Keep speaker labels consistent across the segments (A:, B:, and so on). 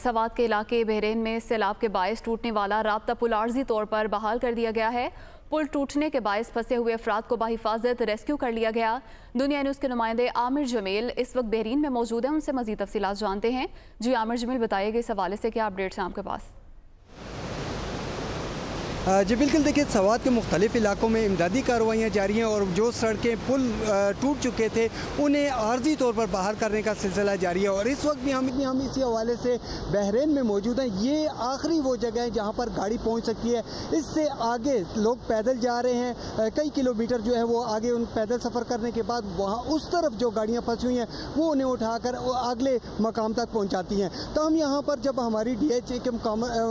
A: सवात के इलाके बहरीन में सैलाब के बायस टूटने वाला राब्ता पुल आर्जी तौर पर बहाल कर दिया गया है। पुल टूटने के बायस फंसे हुए अफराद को बाहिफाजत रेस्क्यू कर लिया गया। दुनिया न्यूज़ के नुमाइंदे आमिर जमील इस वक्त बहरीन में मौजूद हैं, उनसे मजीद तफसीलात जानते हैं। जी आमिर जमील, बताइएगा इस हवाले से क्या अपडेट्स हैं आपके पास?
B: जी बिल्कुल, देखिए सवात के मुख्तलिफ इलाकों में इमदादी कार्रवाइयाँ जारी हैं और जो सड़कें पुल टूट चुके थे उन्हें आर्जी तौर पर बाहर करने का सिलसिला जारी है। और इस वक्त भी हम इसी हवाले से बहरीन में मौजूद हैं। ये आखिरी वो जगह है जहाँ पर गाड़ी पहुँच सकती है। इससे आगे लोग पैदल जा रहे हैं, कई किलोमीटर जो है वो आगे उन पैदल सफ़र करने के बाद वहाँ उस तरफ जो गाड़ियाँ फंसी हुई हैं वो उन्हें उठाकर अगले मकाम तक पहुँचाती हैं। तो हम यहाँ पर जब हमारी DHA के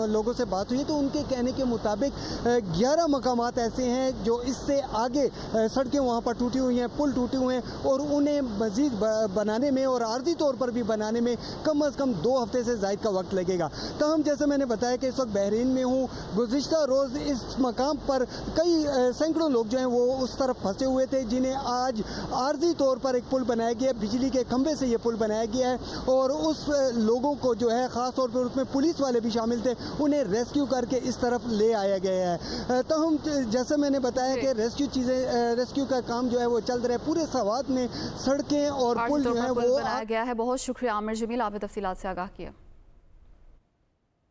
B: लोगों से बात हुई तो उनके कहने के मुताबिक 11 मकामात ऐसे हैं जो इससे आगे सड़कें वहाँ पर टूटी हुई हैं, पुल टूटे हुए हैं और उन्हें मज़ीद बनाने में और आर्जी तौर पर भी बनाने में कम अज़ कम 2 हफ्ते से ज़ायद का वक्त लगेगा। तो हम जैसे मैंने बताया कि इस वक्त बहरीन में हूँ। गुज़िश्ता रोज़ इस मकाम पर कई सैकड़ों लोग जो हैं वो उस तरफ फंसे हुए थे, जिन्हें आज आर्जी तौर पर एक पुल बनाया गया, बिजली के खंभे से ये पुल बनाया गया है और उस लोगों को जो है ख़ास तौर पर उसमें पुलिस वाले भी शामिल थे, उन्हें रेस्क्यू करके इस तरफ ले आया गया है। तो हम जैसे मैंने बताया कि रेस्क्यू का काम जो है वो चल रहा है। पूरे सवात में सड़कें और पुल जो है वो
A: बनाया गया है। बहुत शुक्रिया आमिर जमील, आपने तफसीलात से आगाह किया।